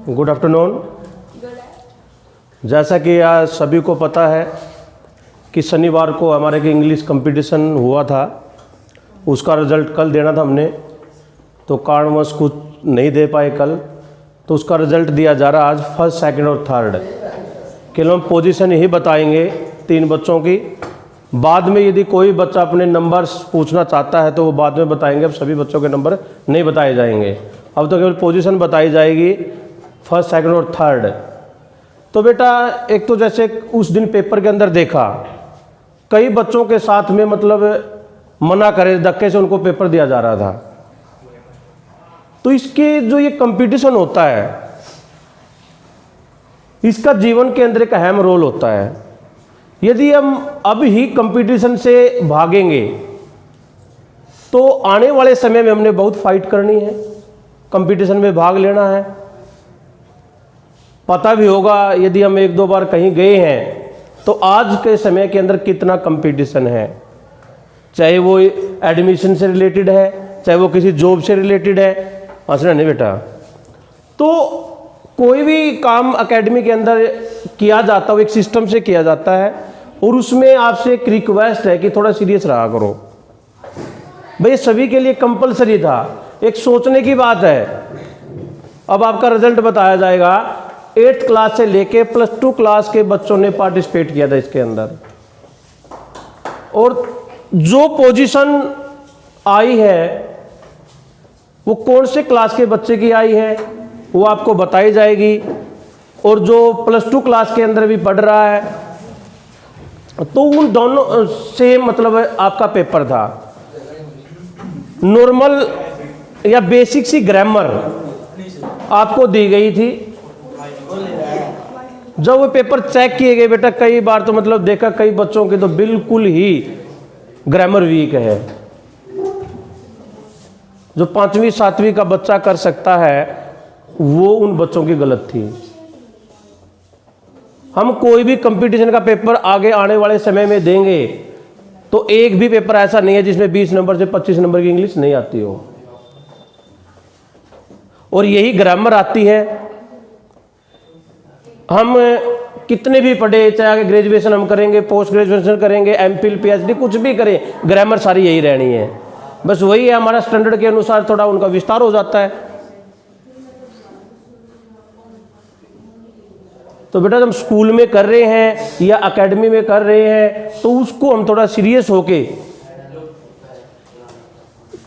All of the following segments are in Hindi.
Good afternoon. जैसा कि आज सभी को पता है कि शनिवार को हमारे के इंग्लिश कंपटीशन हुआ था, उसका रिज़ल्ट कल देना था हमने, तो कारणवश कुछ नहीं दे पाए कल, तो उसका रिज़ल्ट दिया जा रहा है आज फर्स्ट, सेकंड और थर्ड। केवल हम पोजीशन ही बताएंगे 3 बच्चों की। बाद में यदि कोई बच्चा अपने नंबर पूछना चाहता है तो वो बाद में बताएंगे, अब सभी बच्चों के नंबर नहीं बताए जाएंगे। अब तो केवल पोजीशन बताई जाएगी फर्स्ट, सेकंड और थर्ड। तो बेटा एक तो जैसे उस दिन पेपर के अंदर देखा, कई बच्चों के साथ में मतलब मना करे, धक्के से उनको पेपर दिया जा रहा था। तो इसके जो ये कंपटीशन होता है, इसका जीवन के अंदर एक अहम रोल होता है। यदि हम अब ही कंपटीशन से भागेंगे तो आने वाले समय में हमने बहुत फाइट करनी है, कंपटीशन में भाग लेना है। पता भी होगा यदि हम 1-2 बार कहीं गए हैं तो आज के समय के अंदर कितना कंपटीशन है, चाहे वो एडमिशन से रिलेटेड है, चाहे वो किसी जॉब से रिलेटेड है। हंसना नहीं बेटा। तो कोई भी काम एकेडमी के अंदर किया जाता है, वो एक सिस्टम से किया जाता है, और उसमें आपसे एक रिक्वेस्ट है कि थोड़ा सीरियस रहा करो। भाई सभी के लिए कंपलसरी था, एक सोचने की बात है। अब आपका रिजल्ट बताया जाएगा। 8th क्लास से लेके +2 क्लास के बच्चों ने पार्टिसिपेट किया था इसके अंदर, और जो पोजीशन आई है वो कौन से क्लास के बच्चे की आई है वो आपको बताई जाएगी। और जो +2 क्लास के अंदर भी पढ़ रहा है, तो उन दोनों से मतलब आपका पेपर था। नॉर्मल या बेसिक सी ग्रामर आपको दी गई थी। जब वो पेपर चेक किए गए बेटा, कई बार तो मतलब देखा कई बच्चों के तो बिल्कुल ही ग्रामर वीक है। जो 5वीं 7वीं का बच्चा कर सकता है वो उन बच्चों की गलत थी। हम कोई भी कंपटीशन का पेपर आगे आने वाले समय में देंगे तो एक भी पेपर ऐसा नहीं है जिसमें 20 नंबर से 25 नंबर की इंग्लिश नहीं आती हो, और यही ग्रामर आती है। हम कितने भी पढ़े, चाहे ग्रेजुएशन हम करेंगे, पोस्ट ग्रेजुएशन करेंगे, एमफिल पीएचडी कुछ भी करें, ग्रामर सारी यही रहनी है। बस वही है, हमारा स्टैंडर्ड के अनुसार थोड़ा उनका विस्तार हो जाता है। तो बेटा जब स्कूल में कर रहे हैं या एकेडमी में कर रहे हैं तो उसको हम थोड़ा सीरियस होके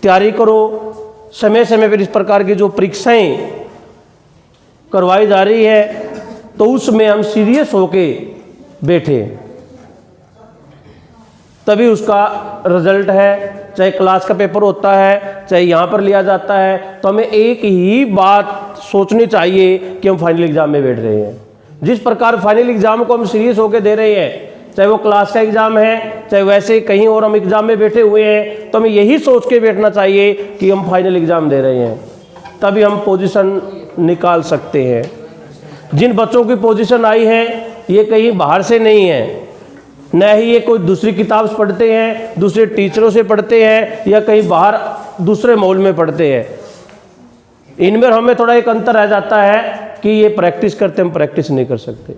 तैयारी करो। समय समय पर इस प्रकार की जो परीक्षाएं करवाई जा रही है तो उसमें हम सीरियस होके बैठे, तभी उसका रिजल्ट है। चाहे क्लास का पेपर होता है, चाहे यहाँ पर लिया जाता है, तो हमें एक ही बात सोचनी चाहिए कि हम फाइनल एग्जाम में बैठ रहे हैं। जिस प्रकार फाइनल एग्जाम को हम सीरियस होकर दे रहे हैं, चाहे वो क्लास का एग्जाम है, चाहे वैसे कहीं और हम एग्जाम में बैठे हुए हैं, तो हमें यही सोच के बैठना चाहिए कि हम फाइनल एग्जाम दे रहे हैं, तभी हम पोजीशन निकाल सकते हैं। जिन बच्चों की पोजीशन आई है ये कहीं बाहर से नहीं है, न ही ये कोई दूसरी किताब से पढ़ते हैं, दूसरे टीचरों से पढ़ते हैं, या कहीं बाहर दूसरे माहौल में पढ़ते हैं। इनमें हमें थोड़ा एक अंतर रह जाता है कि ये प्रैक्टिस करते, हम प्रैक्टिस नहीं कर सकते।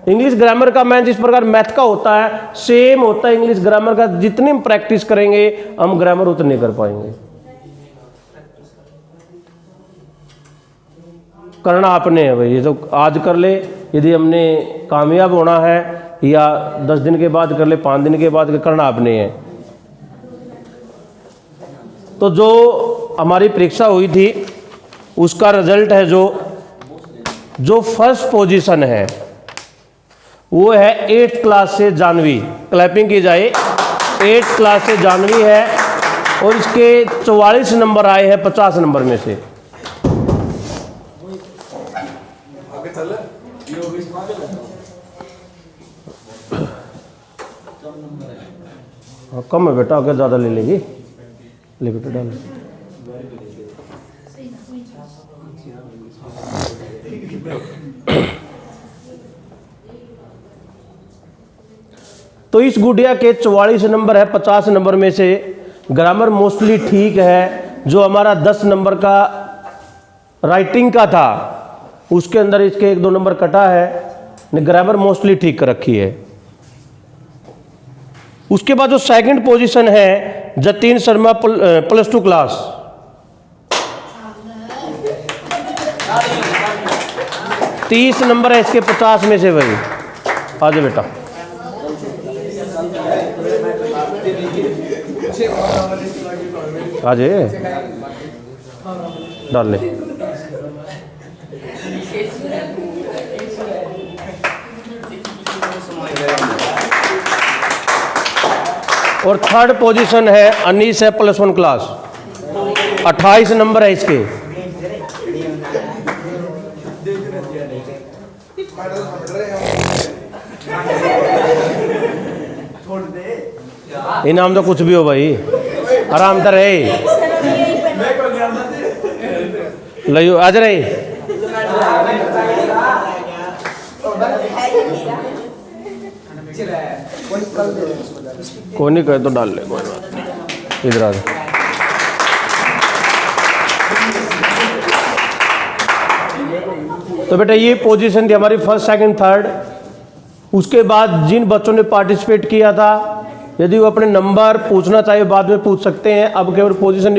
इंग्लिश ग्रामर का मैथ जिस प्रकार मैथ का होता है, सेम होता है इंग्लिश ग्रामर का। जितनी हम प्रैक्टिस करेंगे हम ग्रामर उतने कर पाएंगे। करना आपने है भाई, ये तो आज कर ले, यदि हमने कामयाब होना है, या 10 दिन के बाद कर ले, 5 दिन के बाद करना आपने है। तो जो हमारी परीक्षा हुई थी उसका रिजल्ट है, जो फर्स्ट पोजीशन है वो है 8th क्लास से जानवी। क्लैपिंग की जाए। 8th क्लास से जानवी है, और इसके 44 नंबर आए हैं 50 नंबर में से। हाँ कम है बेटा, अगर ज़्यादा ले लेगी ले बेटा डाल। तो इस गुड़िया के 44 नंबर है 50 नंबर में से। ग्रामर मोस्टली ठीक है। जो हमारा 10 नंबर का राइटिंग का था उसके अंदर इसके 1-2 नंबर कटा है। ग्रामर मोस्टली ठीक कर रखी है। उसके बाद जो सेकंड पोजीशन है जतीन शर्मा +2 क्लास, तीस नंबर है इसके 50 में से। भाई आ जाओ बेटा। आ जाए डाल ले। और थर्ड पोजीशन है अनीस है +1 क्लास, 28 नंबर है इसके। इनाम तो कुछ भी हो भाई, आराम से रहे। लियो आज रहे। कोई नहीं कहे तो डाल ले, कोई बात नहीं। इधर आ जा। तो बेटा ये पोजीशन थी हमारी फर्स्ट सेकंड थर्ड। उसके बाद जिन बच्चों ने पार्टिसिपेट किया था, यदि वो अपने नंबर पूछना चाहिए बाद में पूछ सकते हैं। अब केवल पोजीशन